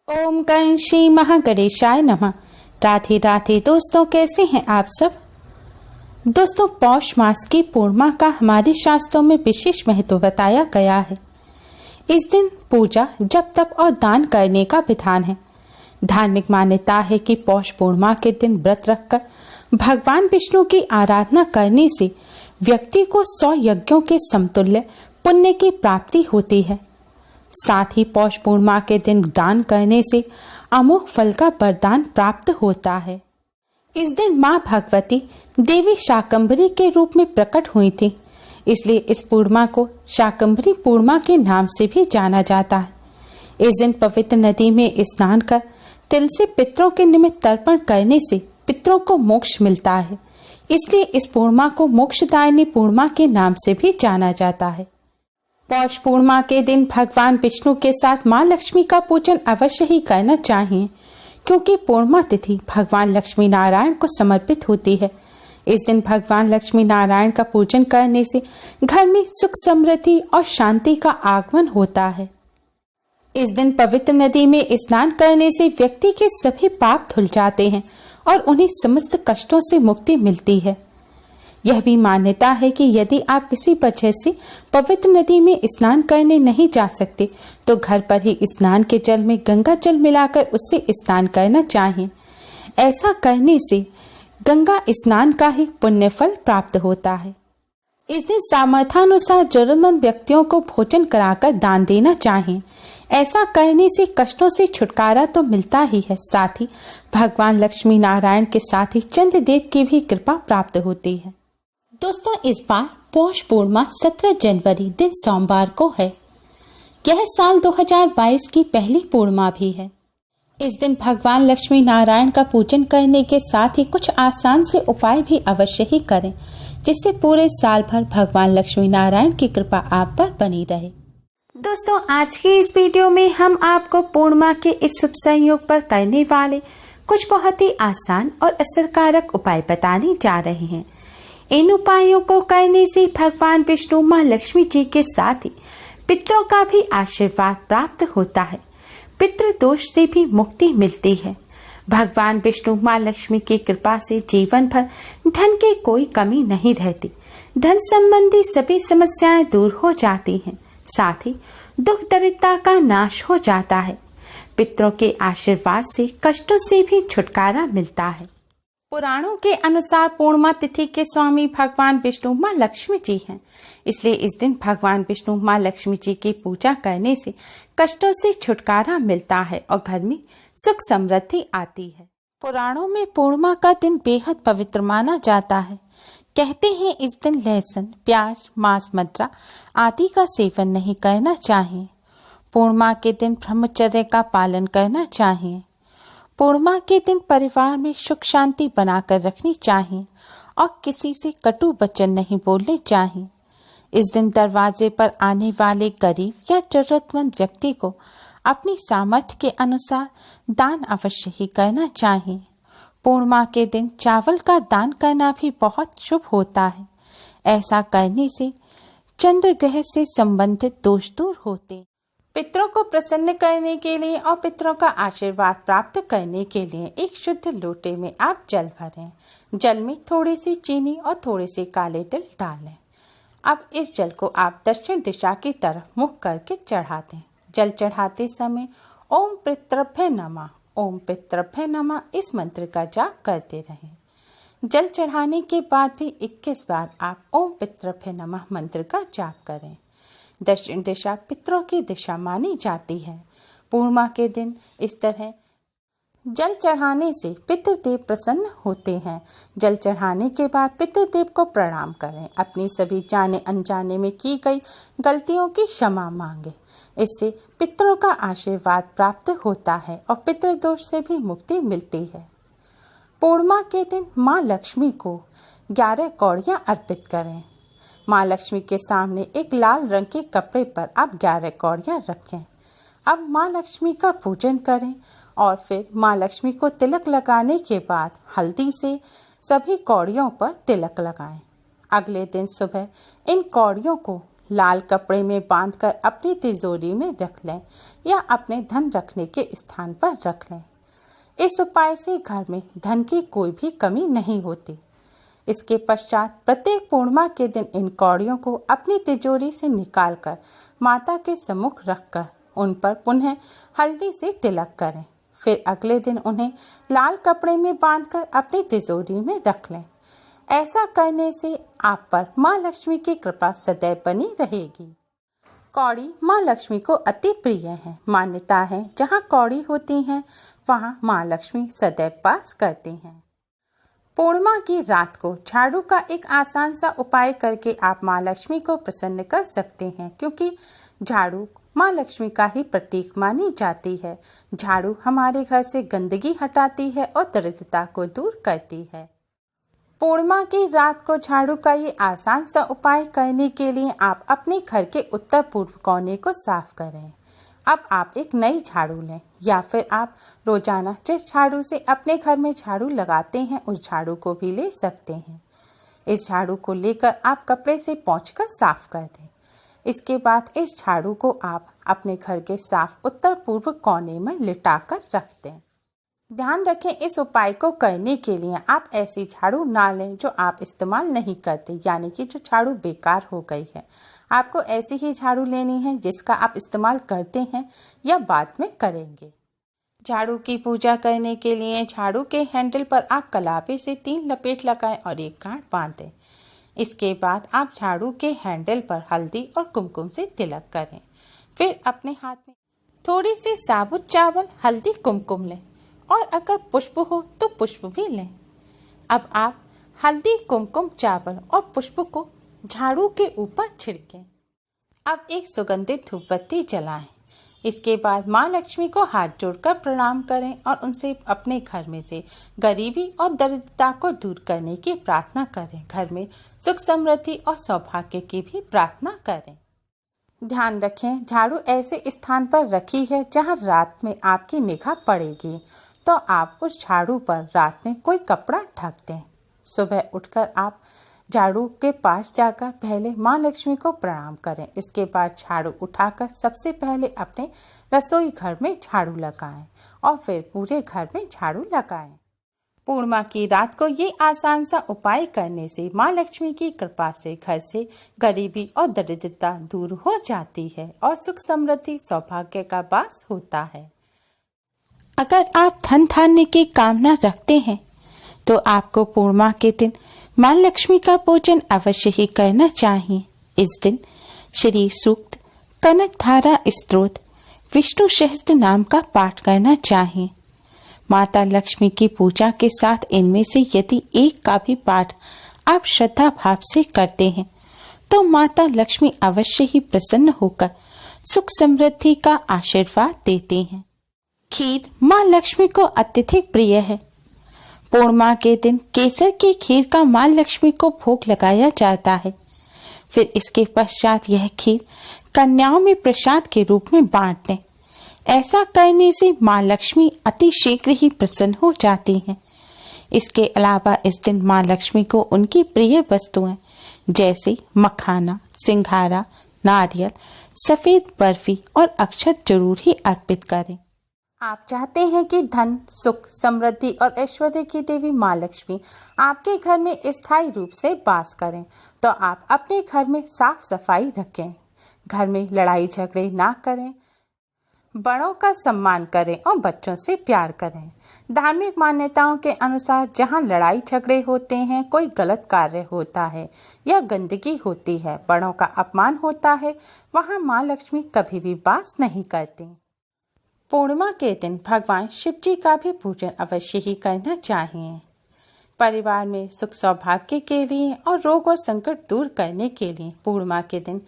ओम गण श्री महागणेशाय नमः। राधे राधे दोस्तों, कैसे हैं आप सब। दोस्तों, पौष मास की पूर्णिमा का हमारे शास्त्रों में विशेष महत्व बताया गया है। इस दिन पूजा, जप, तप और दान करने का विधान है। धार्मिक मान्यता है कि पौष पूर्णिमा के दिन व्रत रखकर भगवान विष्णु की आराधना करने से व्यक्ति को 100 यज्ञों के समतुल्य पुण्य की प्राप्ति होती है। साथ ही पौष पूर्णिमा के दिन दान करने से अमोघ फल का वरदान प्राप्त होता है। इस दिन मां भगवती देवी शाकंभरी के रूप में प्रकट हुई थी, इसलिए इस पूर्णिमा को शाकंभरी पूर्णिमा के नाम से भी जाना जाता है। इस दिन पवित्र नदी में स्नान कर तिल से पितरों के निमित्त तर्पण करने से पितरों को मोक्ष मिलता है, इसलिए इस पूर्णिमा को मोक्षदायिनी पूर्णिमा के नाम से भी जाना जाता है। पौष पूर्णिमा के दिन भगवान विष्णु के साथ मां लक्ष्मी का पूजन अवश्य ही करना चाहिए, क्योंकि पूर्णिमा तिथि भगवान लक्ष्मी नारायण को समर्पित होती है। इस दिन भगवान लक्ष्मी नारायण का पूजन करने से घर में सुख, समृद्धि और शांति का आगमन होता है। इस दिन पवित्र नदी में स्नान करने से व्यक्ति के सभी पाप धुल जाते हैं और उन्हें समस्त कष्टों से मुक्ति मिलती है। यह भी मान्यता है कि यदि आप किसी वजह से पवित्र नदी में स्नान करने नहीं जा सकते तो घर पर ही स्नान के जल में गंगा जल मिलाकर उससे स्नान करना चाहिए। ऐसा करने से गंगा स्नान का ही पुण्य फल प्राप्त होता है। इस दिन सामर्थ्यानुसार जरूरतमंद व्यक्तियों को भोजन कराकर दान देना चाहिए। ऐसा करने से कष्टों से छुटकारा तो मिलता ही है, साथ ही भगवान लक्ष्मी नारायण के साथ ही चंद्रदेव की भी कृपा प्राप्त होती है। दोस्तों, इस बार पौष पूर्णिमा 17 जनवरी दिन सोमवार को है। यह साल 2022 की पहली पूर्णिमा भी है। इस दिन भगवान लक्ष्मी नारायण का पूजन करने के साथ ही कुछ आसान से उपाय भी अवश्य ही करें, जिससे पूरे साल भर भगवान लक्ष्मी नारायण की कृपा आप पर बनी रहे। दोस्तों, आज की इस वीडियो में हम आपको पूर्णिमा के इस शुभ संयोग पर करने वाले कुछ बहुत ही आसान और असरकारक उपाय बताने जा रहे हैं। इन उपायों को करने से भगवान विष्णु, मां लक्ष्मी जी के साथ ही पितरों का भी आशीर्वाद प्राप्त होता है। पितृ दोष से भी मुक्ति मिलती है। भगवान विष्णु, मां लक्ष्मी की कृपा से जीवन भर धन की कोई कमी नहीं रहती। धन संबंधी सभी समस्याएं दूर हो जाती हैं, साथ ही दुख दरिद्रता का नाश हो जाता है। पितरों के आशीर्वाद से कष्टों से भी छुटकारा मिलता है। पुराणों के अनुसार पूर्णिमा तिथि के स्वामी भगवान विष्णु, मां लक्ष्मी जी हैं, इसलिए इस दिन भगवान विष्णु, मां लक्ष्मी जी की पूजा करने से कष्टों से छुटकारा मिलता है और घर में सुख समृद्धि आती है। पुराणों में पूर्णिमा का दिन बेहद पवित्र माना जाता है। कहते हैं इस दिन लहसुन, प्याज, मांस, मदिरा आदि का सेवन नहीं करना चाहिए। पूर्णिमा के दिन ब्रह्मचर्य का पालन करना चाहिए। पूर्णिमा के दिन परिवार में सुख शांति बनाकर रखनी चाहिए और किसी से कटु वचन नहीं बोलने चाहिए। इस दिन दरवाजे पर आने वाले गरीब या जरूरतमंद व्यक्ति को अपनी सामर्थ्य के अनुसार दान अवश्य ही करना चाहिए। पूर्णिमा के दिन चावल का दान करना भी बहुत शुभ होता है। ऐसा करने से चंद्र ग्रह से संबंधित दोष दूर होते। पितरों को प्रसन्न करने के लिए और पितरों का आशीर्वाद प्राप्त करने के लिए एक शुद्ध लोटे में आप जल भरें। जल में थोड़ी सी चीनी और थोड़े से काले तिल डाल लें। अब इस जल को आप दक्षिण दिशा की तरफ मुख करके चढ़ा दें। जल चढ़ाते समय ओम पितृभ्य नमः, ओम पितृभ्य नमः इस मंत्र का जाप करते रहें। जल चढ़ाने के बाद भी 21 बार आप ओम पितृभ्य नमः मंत्र का जाप करें। दक्षिण दिशा पितरों की दिशा मानी जाती है। पूर्णिमा के दिन इस तरह जल चढ़ाने से पितृदेव प्रसन्न होते हैं। जल चढ़ाने के बाद पितृदेव को प्रणाम करें। अपनी सभी जाने अनजाने में की गई गलतियों की क्षमा मांगे। इससे पितरों का आशीर्वाद प्राप्त होता है और पितृदोष से भी मुक्ति मिलती है। पूर्णिमा के दिन मां लक्ष्मी को 11 कौड़ियां अर्पित करें। मां लक्ष्मी के सामने एक लाल रंग के कपड़े पर आप 11 कौड़ियां रखें। अब मां लक्ष्मी का पूजन करें और फिर मां लक्ष्मी को तिलक लगाने के बाद हल्दी से सभी कौड़ियों पर तिलक लगाएं। अगले दिन सुबह इन कौड़ियों को लाल कपड़े में बांधकर अपनी तिजोरी में रख लें या अपने धन रखने के स्थान पर रख लें। इस उपाय से घर में धन की कोई भी कमी नहीं होती। इसके पश्चात प्रत्येक पूर्णिमा के दिन इन कौड़ियों को अपनी तिजोरी से निकालकर माता के सम्मुख रखकर उन पर पुनः हल्दी से तिलक करें। फिर अगले दिन उन्हें लाल कपड़े में बांधकर अपनी तिजोरी में रख लें। ऐसा करने से आप पर माँ लक्ष्मी की कृपा सदैव बनी रहेगी। कौड़ी माँ लक्ष्मी को अति प्रिय है। मान्यता है जहाँ कौड़ी होती हैं वहाँ माँ लक्ष्मी सदैव वास करती हैं। पूर्णिमा की रात को झाड़ू का एक आसान सा उपाय करके आप माँ लक्ष्मी को प्रसन्न कर सकते हैं, क्योंकि झाड़ू माँ लक्ष्मी का ही प्रतीक मानी जाती है। झाड़ू हमारे घर से गंदगी हटाती है और दरिद्रता को दूर करती है। पूर्णिमा की रात को झाड़ू का ये आसान सा उपाय करने के लिए आप अपने घर के उत्तर पूर्व कोने को साफ करें। अब आप एक नई झाड़ू लें या फिर आप रोजाना जिस झाड़ू से अपने घर में झाड़ू लगाते हैं उस झाड़ू को भी ले सकते हैं। इस झाड़ू को लेकर आप कपड़े से पोंछकर साफ कर दें। इसके बाद इस झाड़ू को आप अपने घर के साफ उत्तर पूर्व कोने में लिटाकर रख दें। ध्यान रखें, इस उपाय को करने के लिए आप ऐसी झाड़ू ना लें जो आप इस्तेमाल नहीं करते, यानी कि जो झाड़ू बेकार हो गई है। आपको ऐसी ही झाड़ू लेनी है जिसका आप इस्तेमाल करते हैं या बाद में करेंगे। झाड़ू की पूजा करने के लिए झाड़ू के हैंडल पर आप कलापे से 3 लपेट लगाएं और एक गांठ बांध दें। इसके बाद आप झाड़ू के हैंडल पर हल्दी और कुमकुम से तिलक करें। फिर अपने हाथ में थोड़ी सी साबुत चावल, हल्दी, कुमकुम लें और अगर पुष्प हो तो पुष्प भी लें। अब आप हल्दी, कुमकुम, चावल और पुष्प को झाड़ू के ऊपर छिड़कें। अब एक सुगंधित धूपबत्ती जलाएं। इसके बाद माँ लक्ष्मी को हाथ जोड़कर प्रणाम करें और उनसे अपने घर में से गरीबी और दरिद्रता को दूर करने की प्रार्थना करें। घर में सुख, समृद्धि और सौभाग्य की भी प्रार्थना करें। ध्यान रखें, झाड़ू ऐसे स्थान पर रखी है जहां रात में आपकी निगाह पड़ेगी, तो आप उस झाड़ू पर रात में कोई कपड़ा ढक दें। सुबह उठकर आप झाड़ू के पास जाकर पहले माँ लक्ष्मी को प्रणाम करें। इसके बाद झाड़ू उठाकर सबसे पहले अपने रसोई घर में झाड़ू लगाएं और फिर पूरे घर में झाड़ू लगाएं। पूर्णिमा की रात को ये आसान सा उपाय करने से माँ लक्ष्मी की कृपा से घर से गरीबी और दरिद्रता दूर हो जाती है और सुख, समृद्धि, सौभाग्य का वास होता है। अगर आप धन धान्य की कामना रखते हैं तो आपको पूर्णिमा के दिन माँ लक्ष्मी का पूजन अवश्य ही करना चाहिए। इस दिन श्री सूक्त, कनक धारा स्तोत्र, विष्णु सहस्त्र नाम का पाठ करना चाहिए। माता लक्ष्मी की पूजा के साथ इनमें से यदि एक का भी पाठ आप श्रद्धा भाव से करते हैं तो माता लक्ष्मी अवश्य ही प्रसन्न होकर सुख, समृद्धि का आशीर्वाद देती हैं। खीर माँ लक्ष्मी को अत्यधिक प्रिय है। पूर्णिमा के दिन केसर की खीर का माँ लक्ष्मी को भोग लगाया जाता है। फिर इसके पश्चात यह खीर कन्याओं में प्रसाद के रूप में बांट दें। ऐसा करने से माँ लक्ष्मी अति शीघ्र ही प्रसन्न हो जाती हैं। इसके अलावा इस दिन माँ लक्ष्मी को उनकी प्रिय वस्तुएं जैसे मखाना, सिंघारा, नारियल, सफेद बर्फी और अक्षत जरूर ही अर्पित करें। आप चाहते हैं कि धन, सुख, समृद्धि और ऐश्वर्य की देवी माँ लक्ष्मी आपके घर में स्थायी रूप से वास करें, तो आप अपने घर में साफ सफाई रखें। घर में लड़ाई झगड़े ना करें, बड़ों का सम्मान करें और बच्चों से प्यार करें। धार्मिक मान्यताओं के अनुसार जहां लड़ाई झगड़े होते हैं, कोई गलत कार्य होता है या गंदगी होती है, बड़ों का अपमान होता है, वहां माँ लक्ष्मी कभी भी वास नहीं करती। पूर्णिमा के दिन भगवान शिव जी का भी पूजन अवश्य ही करना चाहिए। परिवार में सुख, सौभाग्य के लिए और रोग और संकट दूर करने के लिए पूर्णिमा के दिन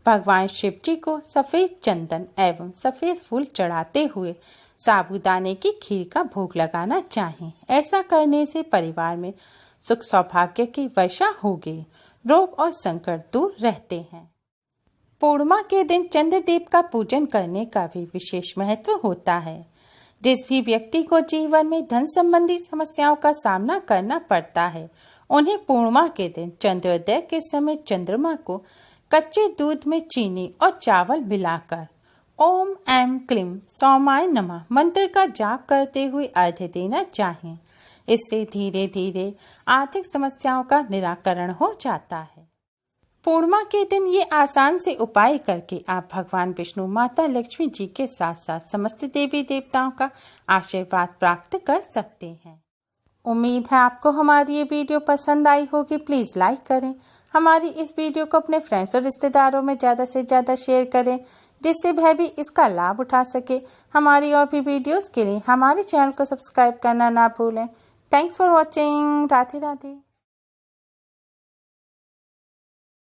भगवान शिव जी को सफेद चंदन एवं सफेद फूल चढ़ाते हुए साबूदाने की खीर का भोग लगाना चाहिए। ऐसा करने से परिवार में सुख, सौभाग्य की वर्षा होगी, रोग और संकट दूर रहते हैं। पूर्णिमा के दिन चंद्रदेव का पूजन करने का भी विशेष महत्व होता है। जिस भी व्यक्ति को जीवन में धन संबंधी समस्याओं का सामना करना पड़ता है, उन्हें पूर्णिमा के दिन चंद्रोदय के समय चंद्रमा को कच्चे दूध में चीनी और चावल मिलाकर ओम ऐं क्लीं सौमाय नमः मंत्र का जाप करते हुए अर्घ्य देना चाहिए। इससे धीरे धीरे आर्थिक समस्याओं का निराकरण हो जाता है। पूर्णिमा के दिन ये आसान से उपाय करके आप भगवान विष्णु, माता लक्ष्मी जी के साथ साथ समस्त देवी देवताओं का आशीर्वाद प्राप्त कर सकते हैं। उम्मीद है आपको हमारी ये वीडियो पसंद आई होगी। प्लीज़ लाइक करें, हमारी इस वीडियो को अपने फ्रेंड्स और रिश्तेदारों में ज़्यादा से ज़्यादा शेयर करें, जिससे वह भी इसका लाभ उठा सके। हमारी और भी वीडियोस के लिए हमारे चैनल को सब्सक्राइब करना ना भूलें। Thanks for watching. Radhe Radhe.